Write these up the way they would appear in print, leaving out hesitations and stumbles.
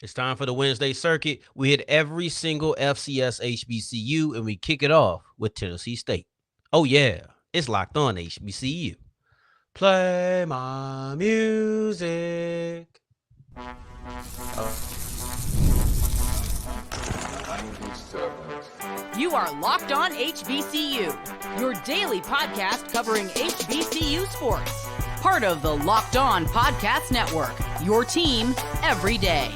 It's time for the Wednesday circuit. We hit every single FCS HBCU and we kick it off with Tennessee State. Oh, yeah, it's locked on HBCU. Play my music. You are Locked On HBCU, your daily podcast covering HBCU sports. Part of the Locked On Podcast Network, your team every day.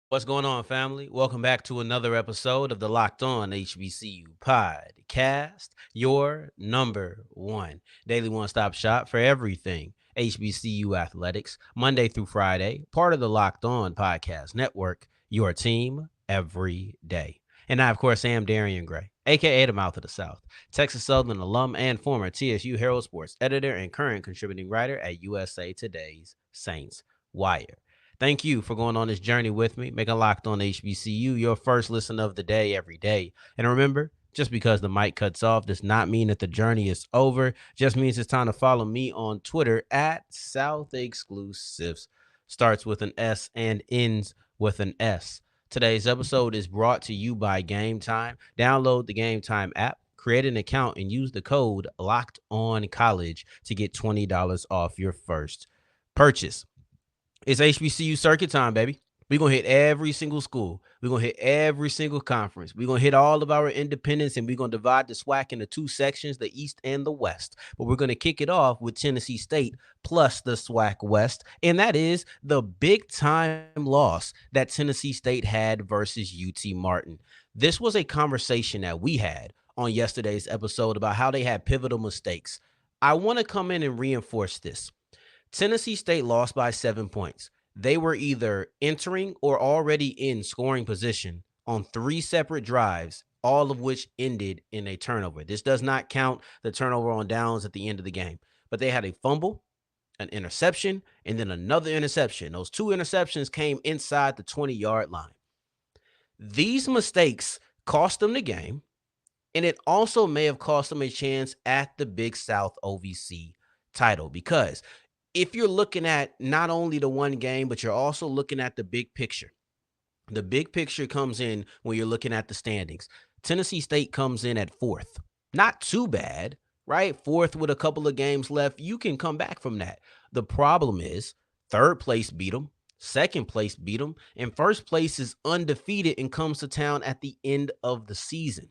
What's going on, family? Welcome back to another episode of the Locked On HBCU podcast, your number one daily one-stop shop for everything HBCU athletics, Monday through Friday, part of the Locked On Podcast Network, your team every day. And I, of course, am Darian Gray, a.k.a. the Mouth of the South, Texas Southern alum and former TSU Herald Sports editor and current contributing writer at USA Today's Saints Wire. Thank you for going on this journey with me, making Locked On HBCU your first listen of the day every day. And remember, just because the mic cuts off does not mean that the journey is over. Just means it's time to follow me on Twitter at South Exclusives. Starts with an S and ends with an S. Today's episode is brought to you by Game Time. Download the Game Time app, create an account, and use the code LOCKEDONCollege to get $20 off your first purchase. It's HBCU circuit time, baby. We're going to hit every single school. We're going to hit every single conference. We're going to hit all of our independents, and we're going to divide the SWAC into two sections, the East and the West. But we're going to kick it off with Tennessee State plus the SWAC West, and that is the big-time loss that Tennessee State had versus UT Martin. This was a conversation that we had on yesterday's episode about how they had pivotal mistakes. I want to come in and reinforce this. Tennessee State lost by 7 points. They were either entering or already in scoring position on 3 separate drives, all of which ended in a turnover. This does not count the turnover on downs at the end of the game. But they had a fumble, an interception, and then another interception. Those 2 interceptions came inside the 20-yard line. These mistakes cost them the game, and it also may have cost them a chance at the Big South OVC title, because if you're looking at not only the one game, but you're also looking at the big picture. The big picture comes in when you're looking at the standings. Tennessee State comes in at 4th. Not too bad, right? 4th with a couple of games left. You can come back from that. The problem is 3rd place beat them, 2nd place beat them, and 1st place is undefeated and comes to town at the end of the season.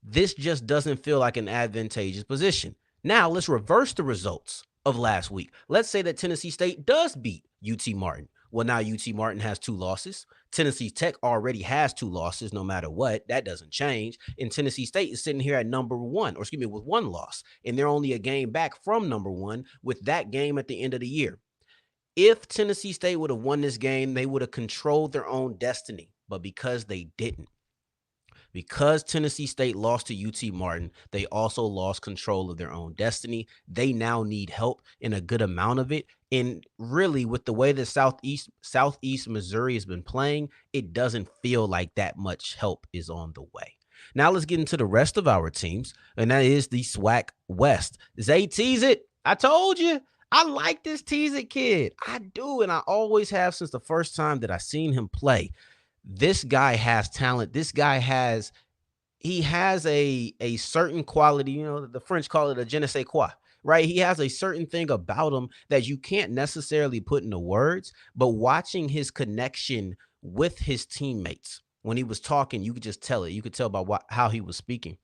This just doesn't feel like an advantageous position. Now, let's reverse the results of last week. Let's say that Tennessee State does beat UT Martin. Well, now UT Martin has 2 losses. Tennessee Tech already has 2 losses no matter what. That doesn't change. And Tennessee State is sitting here at number 1, or excuse me, with 1 loss. And they're only a game back from number 1 with that game at the end of the year. If Tennessee State would have won this game, they would have controlled their own destiny. But because they didn't, because Tennessee State lost to UT Martin, they also lost control of their own destiny. They now need help in a good amount of it. And really, with the way that Southeast Missouri has been playing, it doesn't feel like that much help is on the way. Now let's get into the rest of our teams, and that is the SWAC West. Zay Tease It. I told you. I like this Tease It kid. I do, and I always have since the first time that I seen him play. This guy has talent. This guy has a certain quality, the French call it a je ne sais quoi, right? He has a certain thing about him that you can't necessarily put into words, but watching his connection with his teammates when he was talking, you could just tell it. You could tell by how he was speaking.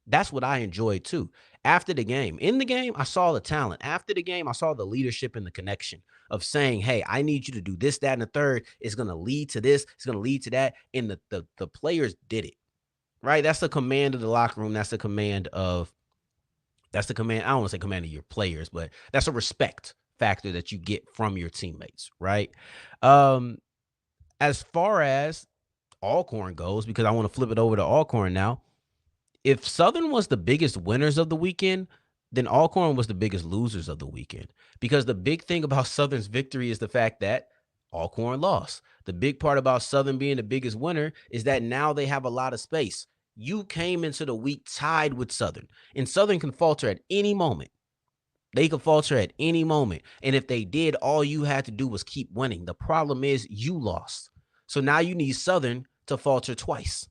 That's what I enjoyed too. After the game, in the game, I saw the talent. After the game, I saw the leadership and the connection of saying, hey, I need you to do this, that, and the third. It's going to lead to this. It's going to lead to that. And the players did it, right? That's the command of the locker room. That's the command. I don't want to say command of your players, but that's a respect factor that you get from your teammates, right? As far as Alcorn goes, because I want to flip it over to Alcorn now. If Southern was the biggest winners of the weekend, then Alcorn was the biggest losers of the weekend. Because the big thing about Southern's victory is the fact that Alcorn lost. The big part about Southern being the biggest winner is that now they have a lot of space. You came into the week tied with Southern, and Southern can falter at any moment. They could falter at any moment. And if they did, all you had to do was keep winning. The problem is you lost. So now you need Southern to falter twice.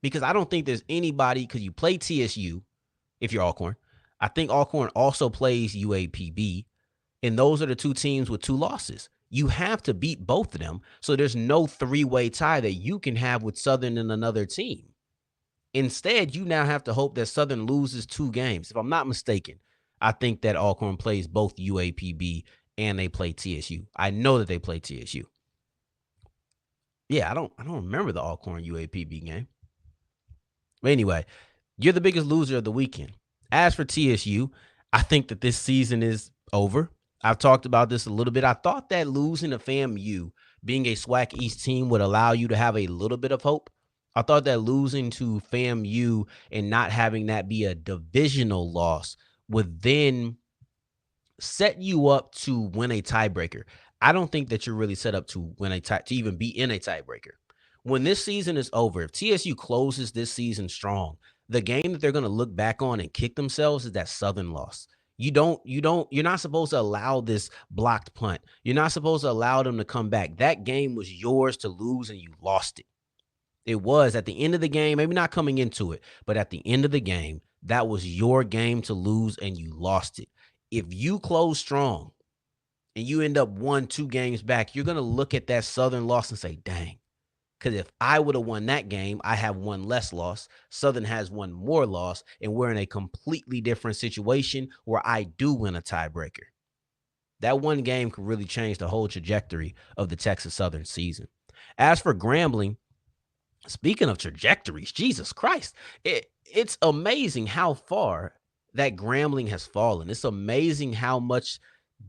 Because I don't think there's anybody, because you play TSU if you're Alcorn. I think Alcorn also plays UAPB. And those are the two teams with two losses. You have to beat both of them. So there's no three-way tie that you can have with Southern and another team. Instead, you now have to hope that Southern loses two games. If I'm not mistaken, I think that Alcorn plays both UAPB and they play TSU. I know that they play TSU. Yeah, I don't remember the Alcorn UAPB game. But anyway, you're the biggest loser of the weekend. As for TSU, I think that this season is over. I've talked about this a little bit. I thought that losing to FAMU, being a SWAC East team, would allow you to have a little bit of hope. I thought that losing to FAMU and not having that be a divisional loss would then set you up to win a tiebreaker. I don't think that you're really set up to win to even be in a tiebreaker. When this season is over, if TSU closes this season strong, the game that they're going to look back on and kick themselves is that Southern loss. You're not supposed to allow this blocked punt. You're not supposed to allow them to come back. That game was yours to lose and you lost it. It was at the end of the game, maybe not coming into it, but at the end of the game, that was your game to lose and you lost it. If you close strong and you end up 1-2 games back, you're going to look at that Southern loss and say, dang, because if I would have won that game, I have one less loss. Southern has one more loss, and we're in a completely different situation where I do win a tiebreaker. That one game could really change the whole trajectory of the Texas Southern season. As for Grambling, speaking of trajectories, Jesus Christ, it's amazing how far that Grambling has fallen. It's amazing how much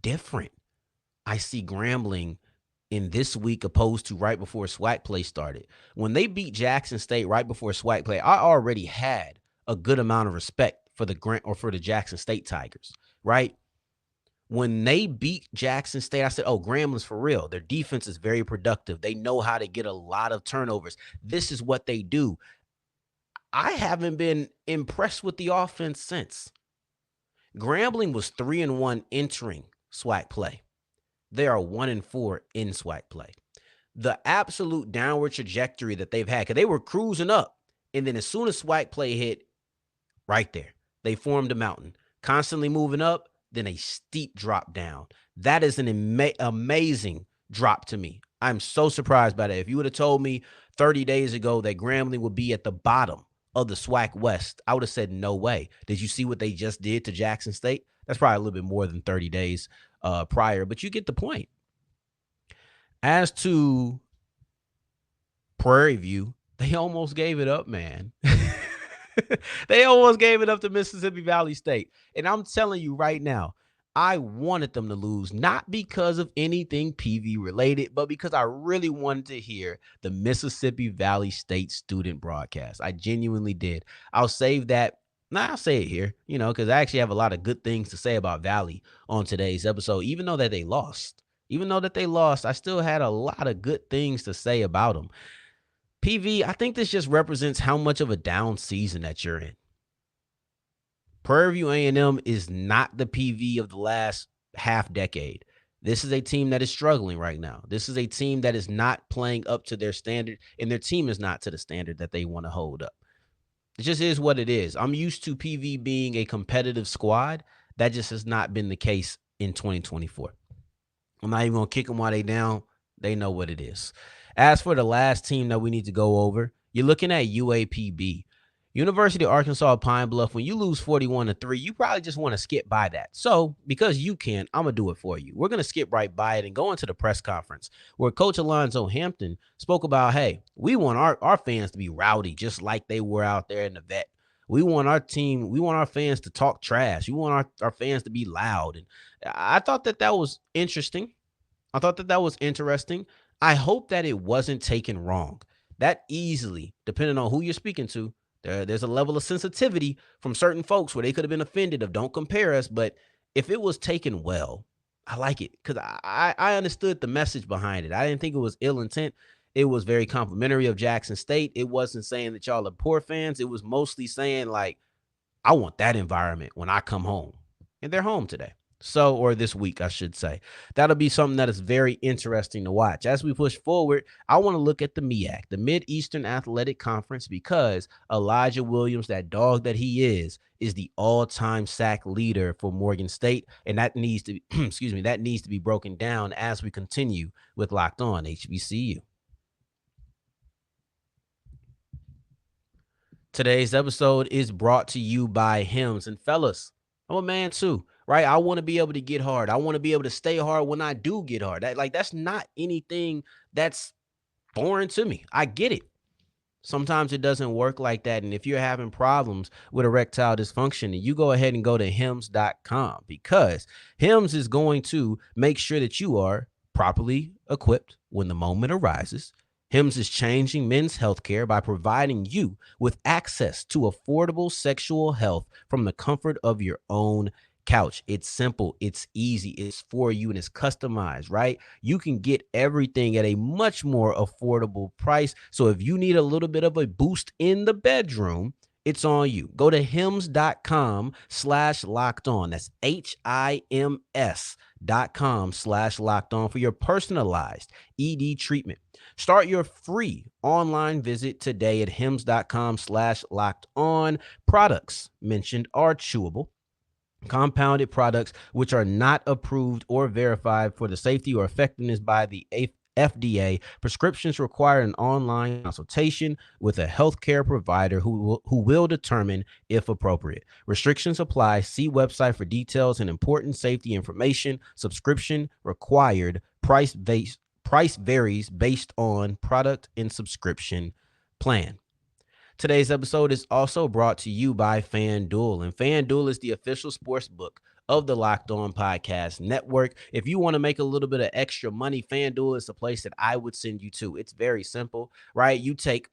different I see Grambling in this week opposed to right before SWAC play started. When they beat Jackson State right before SWAC play, I already had a good amount of respect for the Jackson State Tigers, right? When they beat Jackson State, I said, oh, Grambling's for real. Their defense is very productive. They know how to get a lot of turnovers. This is what they do. I haven't been impressed with the offense since. Grambling was 3-1 entering SWAC play. They are 1-4 in SWAC play. The absolute downward trajectory that they've had, because they were cruising up, and then as soon as SWAC play hit, right there, they formed a mountain, constantly moving up, then a steep drop down. That is an amazing drop to me. I'm so surprised by that. If you would have told me 30 days ago that Grambling would be at the bottom of the SWAC West, I would have said no way. Did you see what they just did to Jackson State? That's probably a little bit more than 30 days prior, but you get the point. As to Prairie View, they almost gave it up, man. They almost gave it up to Mississippi Valley State. And I'm telling you right now, I wanted them to lose, not because of anything PV related, but because I really wanted to hear the Mississippi Valley State student broadcast. I genuinely did. I'll save that. I'll say it here, because I actually have a lot of good things to say about Valley on today's episode, even though that they lost. Even though that they lost, I still had a lot of good things to say about them. PV, I think this just represents how much of a down season that you're in. Prairie View A&M is not the PV of the last half decade. This is a team that is struggling right now. This is a team that is not playing up to their standard, and their team is not to the standard that they want to hold up. It just is what it is. I'm used to PV being a competitive squad. That just has not been the case in 2024. I'm not even going to kick them while they down. They know what it is. As for the last team that we need to go over, you're looking at UAPB. University of Arkansas-Pine Bluff, when you lose 41-3, you probably just want to skip by that. So, because you can, I'm going to do it for you. We're going to skip right by it and go into the press conference where Coach Alonzo Hampton spoke about, hey, we want our fans to be rowdy just like they were out there in the vet. We want our fans to talk trash. We want our fans to be loud. And I thought that was interesting. I hope that it wasn't taken wrong. That easily, depending on who you're speaking to, there's a level of sensitivity from certain folks where they could have been offended of don't compare us. But if it was taken well, I like it because I understood the message behind it. I didn't think it was ill intent. It was very complimentary of Jackson State. It wasn't saying that y'all are poor fans. It was mostly saying, like, I want that environment when I come home. And they're home today. Or this week, I should say. That'll be something that is very interesting to watch. As we push forward, I want to look at the MEAC, the Mid-Eastern Athletic Conference, because Elijah Williams, that dog that he is the all-time sack leader for Morgan State, and that needs to that needs to be broken down as we continue with Locked On HBCU. Today's episode is brought to you by Hims. And fellas, I'm a man too, right? I want to be able to get hard. I want to be able to stay hard when I do get hard. That's not anything that's foreign to me. I get it. Sometimes it doesn't work like that. And if you're having problems with erectile dysfunction, you go ahead and go to hims.com, because Hims is going to make sure that you are properly equipped when the moment arises. Hims is changing men's healthcare by providing you with access to affordable sexual health from the comfort of your own couch. It's simple, it's easy, it's for you, and it's customized, right? You can get everything at a much more affordable price. So if you need a little bit of a boost in the bedroom, it's on you. Go to hims.com/locked on. That's HIMS.com/locked on for your personalized ED treatment. Start your free online visit today at hims.com/locked on. Products mentioned are chewable, compounded products which are not approved or verified for the safety or effectiveness by the FDA. Prescriptions require an online consultation with a healthcare provider who will determine if appropriate. Restrictions apply. See website for details and important safety information. Subscription required. Price varies based on product and subscription plan. Today's episode is also brought to you by FanDuel, and FanDuel is the official sports book of the Locked On Podcast Network. If you want to make a little bit of extra money, FanDuel is the place that I would send you to. It's very simple, right? You take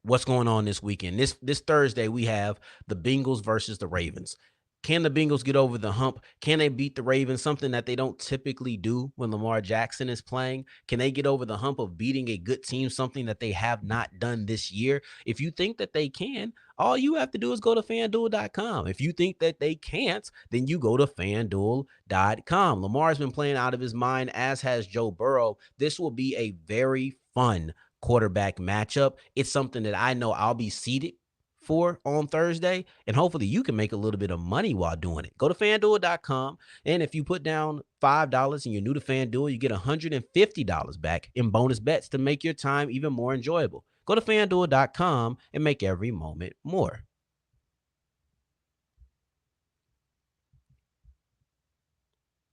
what's going on this weekend. This Thursday, we have the Bengals versus the Ravens. Can the Bengals get over the hump? Can they beat the Ravens, something that they don't typically do when Lamar Jackson is playing? Can they get over the hump of beating a good team, something that they have not done this year? If you think that they can, all you have to do is go to FanDuel.com. If you think that they can't, then you go to FanDuel.com. Lamar's been playing out of his mind, as has Joe Burrow. This will be a very fun quarterback matchup. It's something that I know I'll be seated for on Thursday, and hopefully you can make a little bit of money while doing it. Go to FanDuel.com, and if you put down $5 and you're new to FanDuel, you get $150 back in bonus bets to make your time even more enjoyable. Go to FanDuel.com and make every moment more.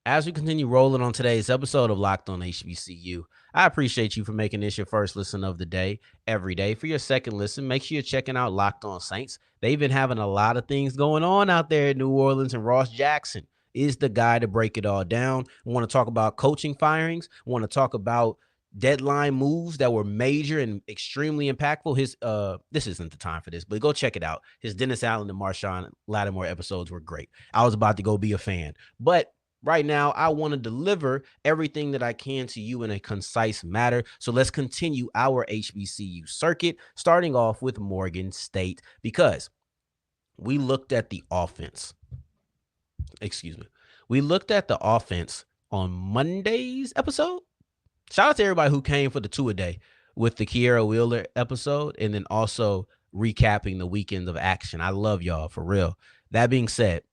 As we continue rolling on today's episode of Locked On HBCU, I appreciate you for making this your first listen of the day every day. For your second listen, make sure you're checking out Locked On Saints. They've been having a lot of things going on out there in New Orleans, and Ross Jackson is the guy to break it all down. We want to talk about coaching firings. We want to talk about deadline moves that were major and extremely impactful. This isn't the time for this, but go check it out. His Dennis Allen and Marshawn Lattimore episodes were great. I was about to go be a fan, but right now, I want to deliver everything that I can to you in a concise manner. So let's continue our HBCU circuit, starting off with Morgan State, because we looked at the offense. We looked at the offense on Monday's episode. Shout out to everybody who came for the two-a-day with the Kiera Wheeler episode, and then also recapping the weekend of action. I love y'all, for real. That being said,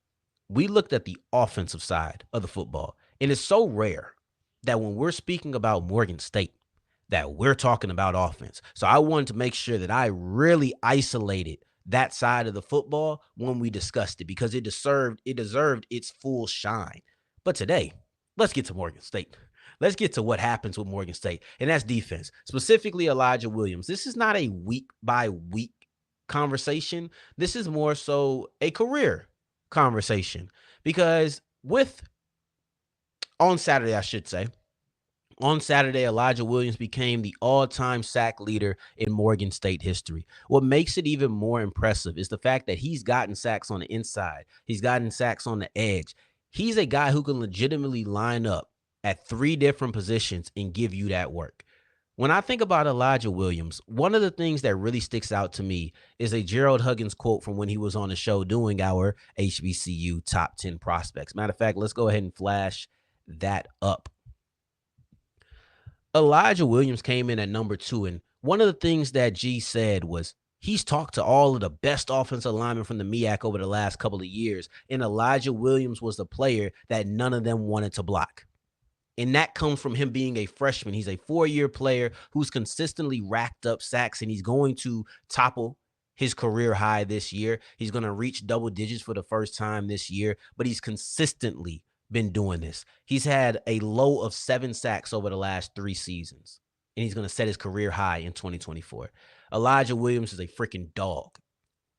we looked at the offensive side of the football, and it's so rare that when we're speaking about Morgan State, that we're talking about offense. So I wanted to make sure that I really isolated that side of the football when we discussed it, because it deserved its full shine. But today, let's get to Morgan State. Let's get to what happens with Morgan State, and that's defense, specifically Elijah Williams. This is not a week-by-week conversation. This is more so a career conversation, because on Saturday, Elijah Williams became the all-time sack leader in Morgan State history. What makes it even more impressive is the fact that he's gotten sacks on the inside. He's gotten sacks on the edge. He's a guy who can legitimately line up at 3 different positions and give you that work. When I think about Elijah Williams, one of the things that really sticks out to me is a Gerald Huggins quote from when he was on the show doing our HBCU top 10 prospects. Matter of fact, let's go ahead and flash that up. Elijah Williams came in at number 2, and one of the things that G said was he's talked to all of the best offensive linemen from the MEAC over the last couple of years, and Elijah Williams was the player that none of them wanted to block. And that comes from him being a freshman. He's a 4-year player who's consistently racked up sacks, and he's going to topple his career high this year. He's going to reach double digits for the first time this year, but he's consistently been doing this. He's had a low of 7 sacks over the last 3 seasons, and he's going to set his career high in 2024. Elijah Williams is a freaking dog.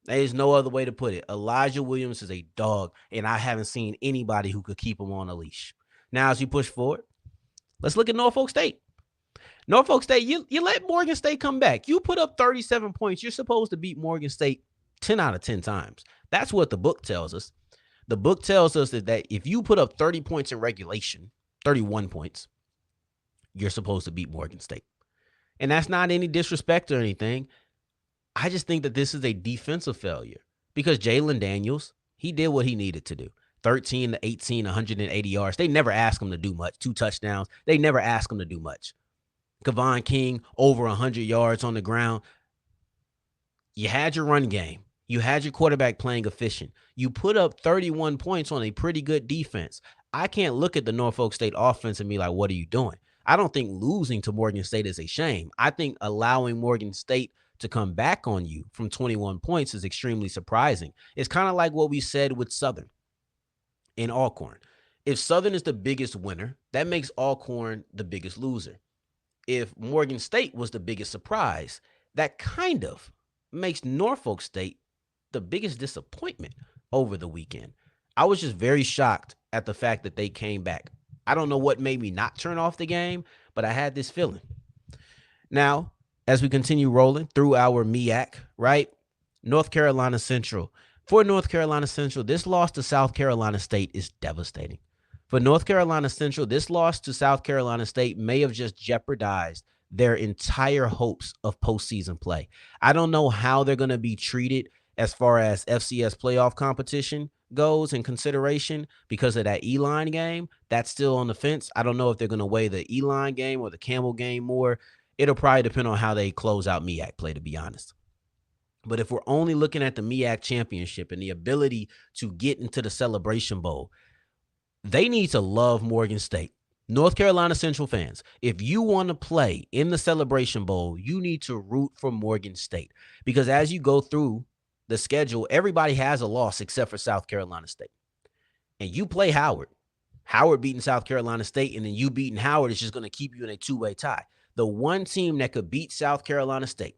There's no other way to put it. Elijah Williams is a dog, and I haven't seen anybody who could keep him on a leash. Now, as you push forward, let's look at Norfolk State. Norfolk State, you let Morgan State come back. You put up 37 points. You're supposed to beat Morgan State 10 out of 10 times. That's what the book tells us. The book tells us that if you put up 30 points in regulation, 31 points, you're supposed to beat Morgan State. And that's not any disrespect or anything. I just think that this is a defensive failure because Jalen Daniels, he did what he needed to do. 13 to 18, 180 yards. They never ask him to do much. 2 touchdowns. They never ask him to do much. Kevon King, over 100 yards on the ground. You had your run game. You had your quarterback playing efficient. You put up 31 points on a pretty good defense. I can't look at the Norfolk State offense and be like, what are you doing? I don't think losing to Morgan State is a shame. I think allowing Morgan State to come back on you from 21 points is extremely surprising. It's kind of like what we said with Southern in Alcorn. If Southern is the biggest winner, that makes Alcorn the biggest loser. If Morgan State was the biggest surprise, that kind of makes Norfolk State the biggest disappointment over the weekend. I was just very shocked at the fact that they came back. I don't know what made me not turn off the game, but I had this feeling. Now, as we continue rolling through our MEAC, right? North Carolina Central. For North Carolina Central, this loss to South Carolina State is devastating. For North Carolina Central, this loss to South Carolina State may have just jeopardized their entire hopes of postseason play. I don't know how they're going to be treated as far as FCS playoff competition goes in consideration because of that E-line game. That's still on the fence. I don't know if they're going to weigh the E-line game or the Campbell game more. It'll probably depend on how they close out MEAC play, to be honest. But if we're only looking at the MEAC championship and the ability to get into the Celebration Bowl, they need to love Morgan State. North Carolina Central fans, if you want to play in the Celebration Bowl, you need to root for Morgan State. Because as you go through the schedule, everybody has a loss except for South Carolina State. And you play Howard. Howard beating South Carolina State, and then you beating Howard is just going to keep you in a 2-way tie. The one team that could beat South Carolina State,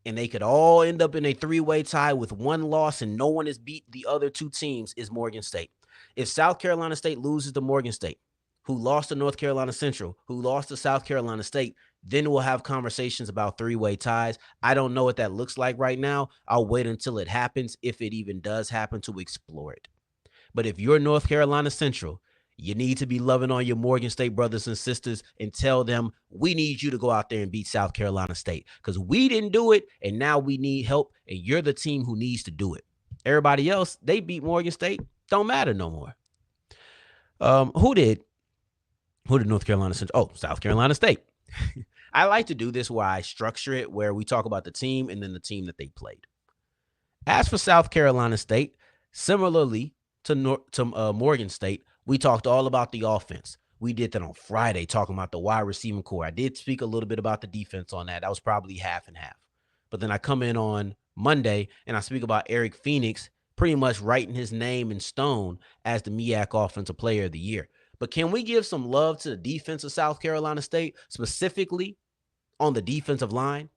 and they could all end up in a 3-way tie with one loss and no one has beat the other 2 teams, is Morgan State. If South Carolina State loses to Morgan State, who lost to North Carolina Central, who lost to South Carolina State, then we'll have conversations about 3-way ties. I don't know what that looks like right now. I'll wait until it happens, if it even does happen, to explore it. But if you're North Carolina Central, you need to be loving on your Morgan State brothers and sisters and tell them, we need you to go out there and beat South Carolina State because we didn't do it, and now we need help, and you're the team who needs to do it. Everybody else, they beat Morgan State. Don't matter no more. Who did North Carolina Central? Oh, South Carolina State. I like to do this where I structure it, where we talk about the team and then the team that they played. As for South Carolina State, similarly to Morgan State, we talked all about the offense. We did that on Friday, talking about the wide receiving core. I did speak a little bit about the defense on that. That was probably half and half. But then I come in on Monday and I speak about Eric Phoenix pretty much writing his name in stone as the MEAC Offensive Player of the Year. But can we give some love to the defense of South Carolina State, specifically on the defensive line?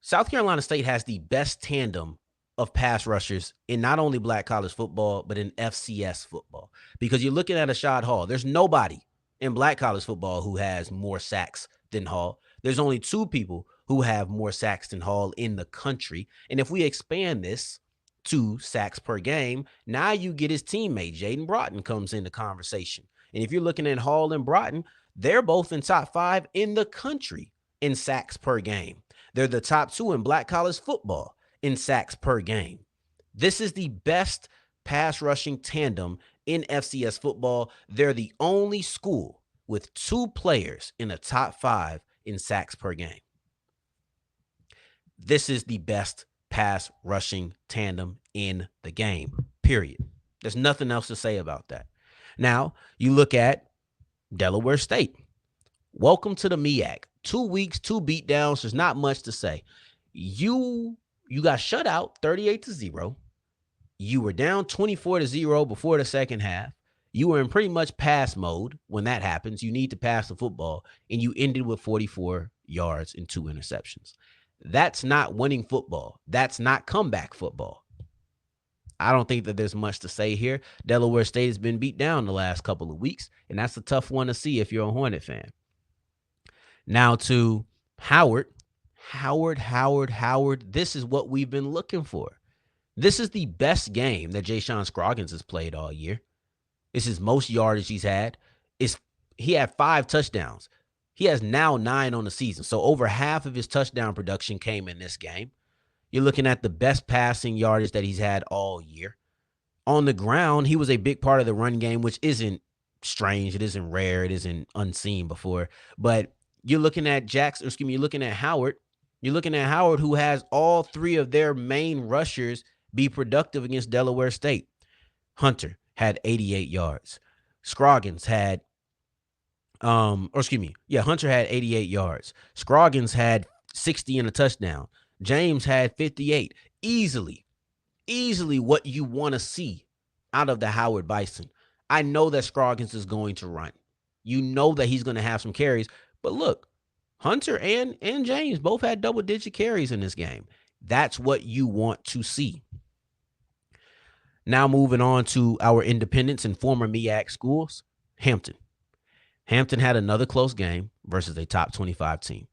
South Carolina State has the best tandem of pass rushers in not only black college football, but in FCS football. Because you're looking at Ashad Hall. There's nobody in black college football who has more sacks than Hall. There's only 2 people who have more sacks than Hall in the country. And if we expand this to sacks per game, now you get his teammate, Jaden Broughton, comes in the conversation. And if you're looking at Hall and Broughton, They're both in top 5 in the country in sacks per game. They're the top 2 in black college football in sacks per game. This is the best pass rushing tandem in FCS football. They're the only school with 2 players in the top 5 in sacks per game. This is the best pass rushing tandem in the game, period. There's nothing else to say about that. Now, you look at Delaware State. Welcome to the MEAC. 2 weeks, 2 beatdowns. There's not much to say. You got shut out 38-0. You were down 24-0 before the second half. You were in pretty much pass mode when that happens. You need to pass the football, and you ended with 44 yards and 2 interceptions. That's not winning football. That's not comeback football. I don't think that there's much to say here. Delaware State has been beat down the last couple of weeks, and that's a tough one to see if you're a Hornet fan. Now to Howard. Howard. This is what we've been looking for. This is the best game that Ja'Shawn Scroggins has played all year. It's his most yardage he's had. He had 5 touchdowns. He has now 9 on the season. So over half of his touchdown production came in this game. You're looking at the best passing yardage that he's had all year. On the ground, he was a big part of the run game, which isn't strange. It isn't rare. It isn't unseen before. But you're looking at you're looking at Howard. You're looking at Howard, who has all 3 of their main rushers be productive against Delaware State. Hunter had 88 yards. Scroggins had Hunter had 88 yards. Scroggins had 60 and a touchdown. James had 58. Easily what you want to see out of the Howard Bison. I know that Scroggins is going to run. You know that he's going to have some carries. But look, Hunter and James both had double-digit carries in this game. That's what you want to see. Now moving on to our independents and former MEAC schools, Hampton. Hampton had another close game versus a top 25 team.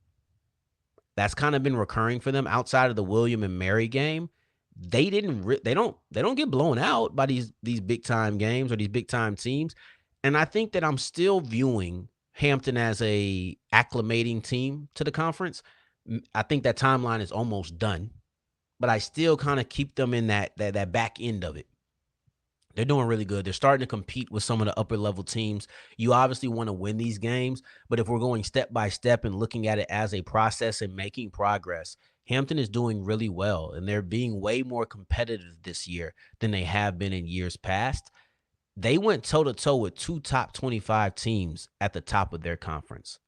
That's kind of been recurring for them outside of the William and Mary game. They don't get blown out by these big time games or these big time teams. And I think that I'm still viewing Hampton as a acclimating team to the conference. I think that timeline is almost done, but I still kind of keep them in that back end of it. They're doing really good. They're starting to compete with some of the upper level teams. You obviously want to win these games, but if we're going step by step and looking at it as a process and making progress, Hampton is doing really well, and they're being way more competitive this year than they have been in years past. They went toe-to-toe with 2 top 25 teams at the top of their conference.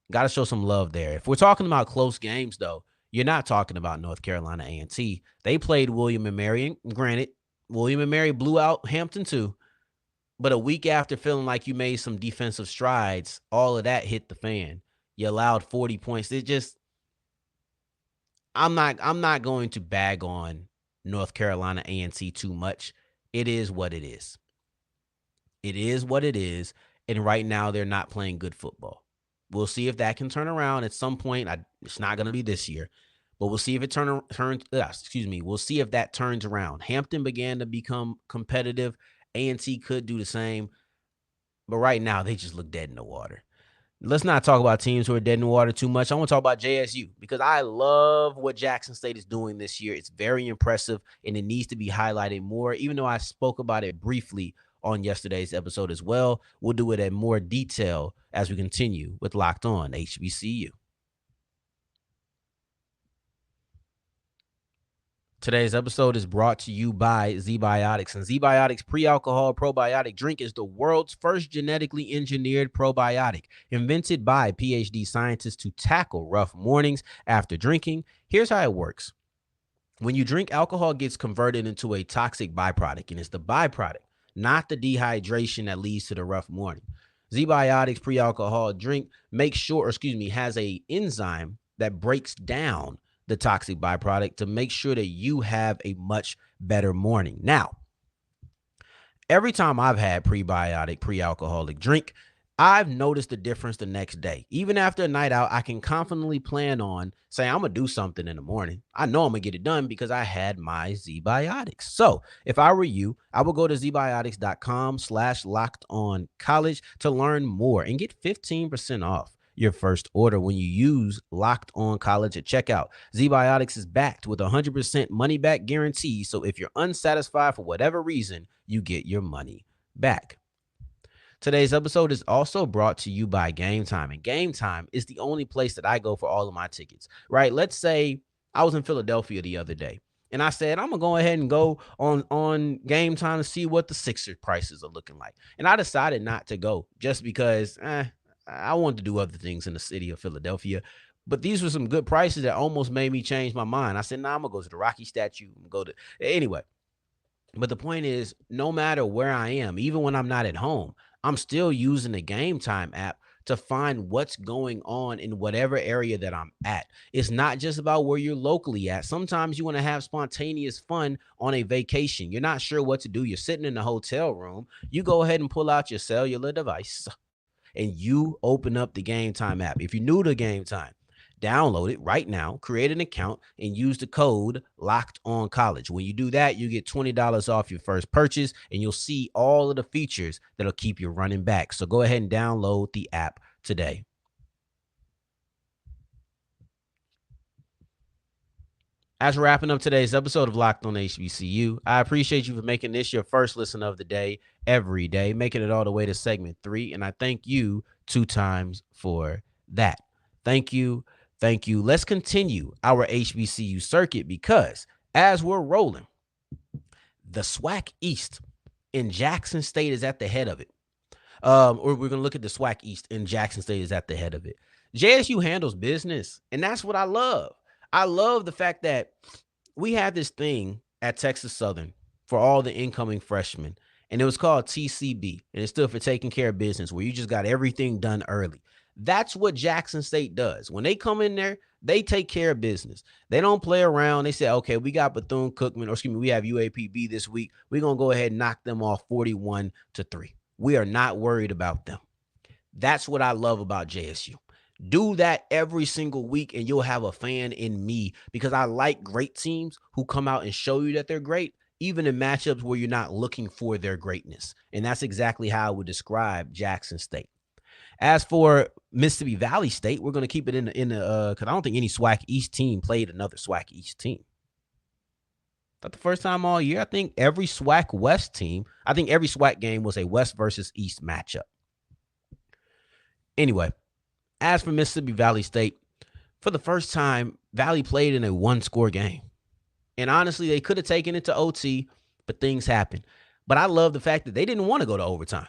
Got to show some love there. If we're talking about close games, though, you're not talking about North Carolina A&T. They played William and Mary, and granted, William and Mary blew out Hampton too. But a week after feeling like you made some defensive strides, all of that hit the fan. You allowed 40 points. I'm not going to bag on North Carolina A&T too much. It is what it is. It is what it is. And right now they're not playing good football. We'll see if that can turn around at some point. It's not going to be this year. But we'll see if we'll see if that turns around. Hampton began to become competitive. A&T could do the same. But right now, they just look dead in the water. Let's not talk about teams who are dead in the water too much. I want to talk about JSU because I love what Jackson State is doing this year. It's very impressive, and it needs to be highlighted more. Even though I spoke about it briefly on yesterday's episode as well, we'll do it in more detail as we continue with Locked On HBCU. Today's episode is brought to you by ZBiotics, and ZBiotics pre-alcohol probiotic drink is the world's first genetically engineered probiotic, invented by PhD scientists to tackle rough mornings after drinking. Here's how it works. When you drink, alcohol gets converted into a toxic byproduct, and it's the byproduct, not the dehydration that leads to the rough morning. ZBiotics pre-alcohol drink has a enzyme that breaks down the toxic byproduct to make sure that you have a much better morning. Now, every time I've had prebiotic, pre-alcoholic drink, I've noticed the difference the next day. Even after a night out, I can confidently plan on saying I'm going to do something in the morning. I know I'm going to get it done because I had my Z-Biotics. So if I were you, I would go to zbiotics.com/locked-on-college to learn more and get 15% off your first order when you use Locked On College at checkout. Z-Biotics is backed with a 100% money back guarantee. So if you're unsatisfied for whatever reason, you get your money back. Today's episode is also brought to you by Game Time, and Game Time is the only place that I go for all of my tickets, right? Let's say I was in Philadelphia the other day, and I said, I'm going to go ahead and go on Game Time to see what the Sixers prices are looking like. And I decided not to go just because I wanted to do other things in the city of Philadelphia. But these were some good prices that almost made me change my mind. I said, I'm going to go to the Rocky statue. I'm going to go to anyway. But the point is, no matter where I am, even when I'm not at home, I'm still using the Game Time app to find what's going on in whatever area that I'm at. It's not just about where you're locally at. Sometimes you want to have spontaneous fun on a vacation. You're not sure what to do. You're sitting in the hotel room. You go ahead and pull out your cellular device and you open up the Game Time app. If you're new to Game Time, download it right now, create an account, and use the code LOCKEDONCollege. When you do that, you get $20 off your first purchase, and you'll see all of the features that'll keep you running back. So go ahead and download the app today. As we're wrapping up today's episode of Locked On HBCU, I appreciate you for making this your first listen of the day every day, making it all the way to segment 3, and I thank you 2 times for that. Thank you. Thank you. Let's continue our HBCU circuit because as we're rolling, the SWAC East in Jackson State is at the head of it. Or we're going to look at the SWAC East in Jackson State is at the head of it. JSU handles business, and that's what I love. I love the fact that we have this thing at Texas Southern for all the incoming freshmen, and it was called TCB, and it stood for taking care of business, where you just got everything done early. That's what Jackson State does. When they come in there, they take care of business. They don't play around. They say, okay, we got Bethune-Cookman, we have UAPB this week. We're going to go ahead and knock them off 41-3. We are not worried about them. That's what I love about JSU. Do that every single week, and you'll have a fan in me because I like great teams who come out and show you that they're great, even in matchups where you're not looking for their greatness. And that's exactly how I would describe Jackson State. As for Mississippi Valley State, we're going to keep it in the because I don't think any SWAC East team played another SWAC East team. Not the first time all year. I think every SWAC West team, I think every SWAC game was a West versus East matchup. Anyway, as for Mississippi Valley State, for the first time, Valley played in a one-score game. And honestly, they could have taken it to OT, but things happened. But I love the fact that they didn't want to go to overtime.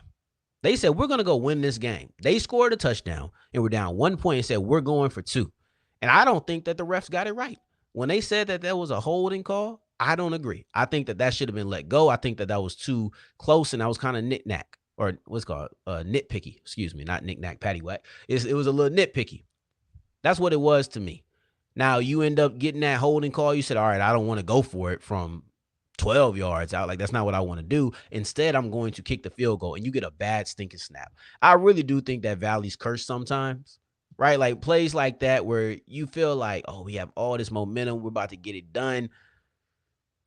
They said, we're going to go win this game. They scored a touchdown and were down 1 point and said, we're going for 2. And I don't think that the refs got it right. When they said that there was a holding call, I don't agree. I think that that should have been let go. I think that that was too close, and that was kind of knick-knack, or what's called nitpicky. Excuse me, not knick-knack, paddywhack. It was a little nitpicky. That's what it was to me. Now, you end up getting that holding call. You said, all right, I don't want to go for it from 12 yards out. Like, that's not what I want to do. Instead, I'm going to kick the field goal, and you get a bad stinking snap. I really do think that Valley's cursed sometimes, right? Like, plays like that where you feel like, oh, we have all this momentum. We're about to get it done.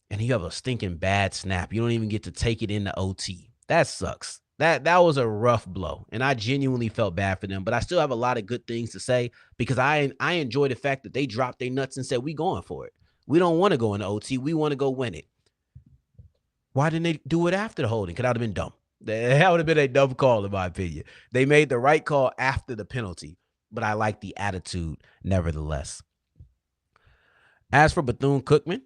And you have a stinking bad snap. You don't even get to take it into OT. That sucks. That was a rough blow, and I genuinely felt bad for them. But I still have a lot of good things to say because I enjoy the fact that they dropped their nuts and said, we going for it. We don't want to go into OT. We want to go win it. Why didn't they do it after the holding? Because that would have been dumb. That would have been a dumb call, in my opinion. They made the right call after the penalty, but I like the attitude nevertheless. As for Bethune-Cookman,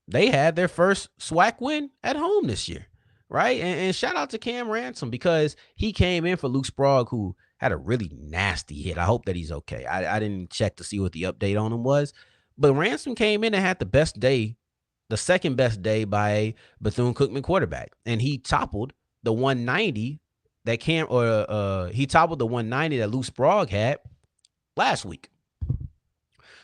they had their first SWAC win at home this year. Right. And shout out to Cam Ransom because he came in for Luke Sprague, who had a really nasty hit. I hope that he's okay. I didn't check to see what the update on him was. But Ransom came in and had the best day, the second best day by a Bethune-Cookman quarterback. And he toppled the 190 that he toppled the 190 that Luke Sprague had last week.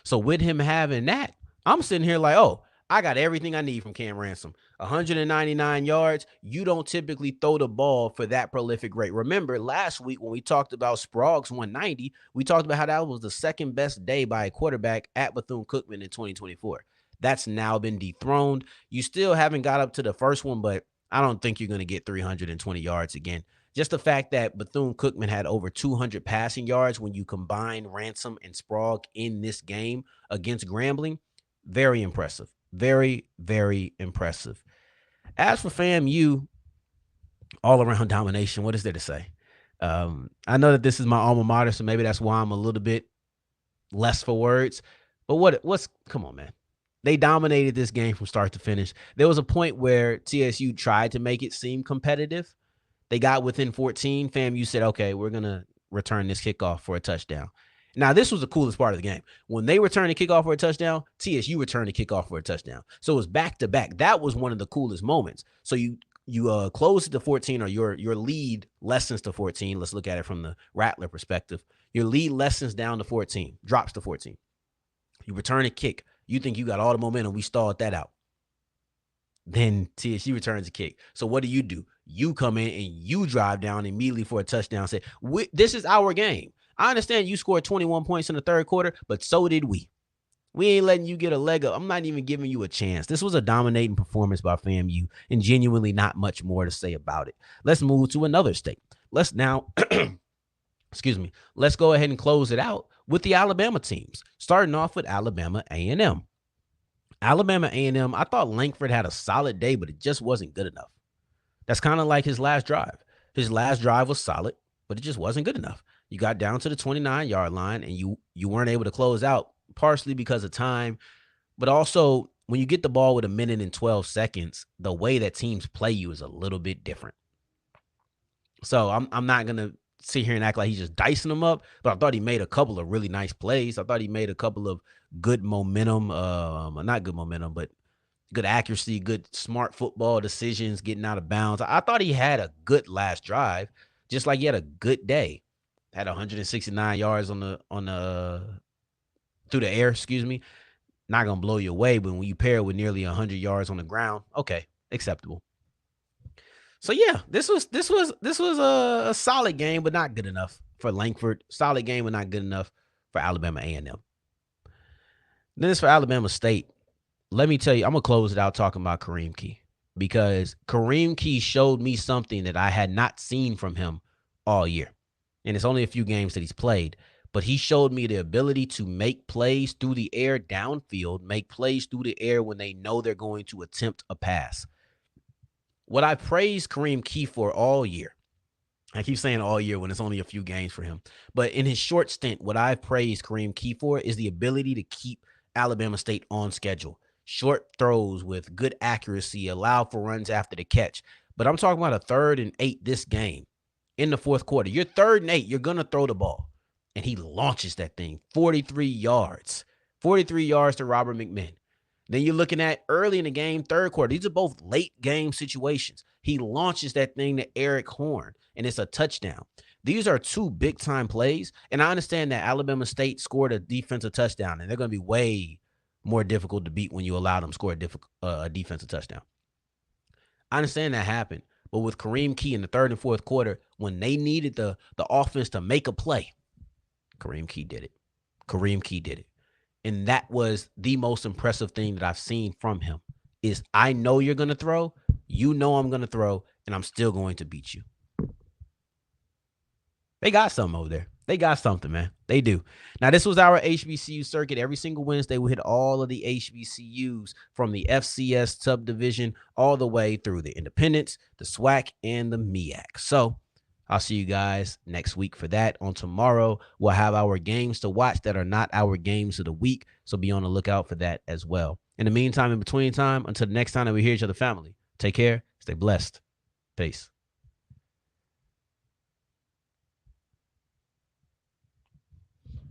So with him having that, I'm sitting here like, oh, I got everything I need from Cam Ransom. 199 yards. You don't typically throw the ball for that prolific rate. Remember, last week when we talked about Sprague's 190, we talked about how that was the second best day by a quarterback at Bethune-Cookman in 2024. That's now been dethroned. You still haven't got up to the first one, but I don't think you're going to get 320 yards again. Just the fact that Bethune-Cookman had over 200 passing yards when you combine Ransom and Sprague in this game against Grambling, very impressive. Very, very impressive. As for FAMU, all around domination, what is there to say? I know that this is my alma mater, so maybe that's why I'm a little bit less for words. But what's come on, man. They dominated this game from start to finish. There was a point where TSU tried to make it seem competitive. They got within 14. FAMU said, okay, we're going to return this kickoff for a touchdown. Now, this was the coolest part of the game. When they returned the kickoff for a touchdown, TSU returned the kickoff for a touchdown. So it was back to back. That was one of the coolest moments. So you close it to 14, or your lead lessens to 14. Let's look at it from the Rattler perspective. Your lead lessens down to 14, drops to 14. You return a kick. You think you got all the momentum. We stalled that out. Then TSU returns a kick. So what do? You come in and you drive down immediately for a touchdown. Say, this is our game. I understand you scored 21 points in the third quarter, but so did we. We ain't letting you get a leg up. I'm not even giving you a chance. This was a dominating performance by FAMU, and genuinely not much more to say about it. Let's move to another state. Let's now, let's go ahead and close it out with the Alabama teams, starting off with Alabama A&M. Alabama A&M, I thought Langford had a solid day, but it just wasn't good enough. That's kind of like his last drive. His last drive was solid, but it just wasn't good enough. You got down to the 29-yard line, and you weren't able to close out, partially because of time, but also when you get the ball with 1 minute and 12 seconds, the way that teams play you is a little bit different. So I'm not going to sit here and act like he's just dicing them up, but I thought he made a couple of really nice plays. I thought he made a couple of good momentum, not good momentum, but good accuracy, good smart football decisions, getting out of bounds. I thought he had a good last drive, just like he had a good day. Had 169 yards on the through the air, Not gonna blow you away, but when you pair it with nearly 100 yards on the ground, okay, acceptable. So yeah, this was a solid game, but not good enough for Langford. Solid game, but not good enough for Alabama A&M. Then it's for Alabama State. Let me tell you, I'm going to close it out talking about Kareem Key, because Kareem Key showed me something that I had not seen from him all year. And it's only a few games that he's played, but he showed me the ability to make plays through the air downfield, make plays through the air when they know they're going to attempt a pass. What I praised Kareem Key for all year, I keep saying all year when it's only a few games for him, but in his short stint, what I've praised Kareem Key for is the ability to keep Alabama State on schedule. Short throws with good accuracy, allow for runs after the catch. But I'm talking about a 3rd and 8 this game in the fourth quarter. You're 3rd and 8, you're going to throw the ball. And he launches that thing 43 yards. 43 yards to Robert McMinn. Then you're looking at early in the game, third quarter. These are both late game situations. He launches that thing to Eric Horn, and it's a touchdown. These are 2 big-time plays, and I understand that Alabama State scored a defensive touchdown, and they're going to be way more difficult to beat when you allow them to score a defensive touchdown. I understand that happened, but with Kareem Key in the third and fourth quarter, when they needed the offense to make a play, Kareem Key did it. Kareem Key did it. And that was the most impressive thing that I've seen from him is I know you're going to throw, you know I'm going to throw, and I'm still going to beat you. They got something over there. They got something, man. They do. Now, this was our HBCU circuit. Every single Wednesday, we hit all of the HBCUs from the FCS subdivision all the way through the Independents, the SWAC, and the MEAC. So I'll see you guys next week for that. On tomorrow, we'll have our games to watch that are not our games of the week. So be on the lookout for that as well. In the meantime, in between time, until the next time that we hear each other, family, take care, stay blessed. Peace.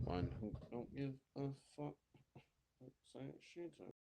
One who don't give a fuck.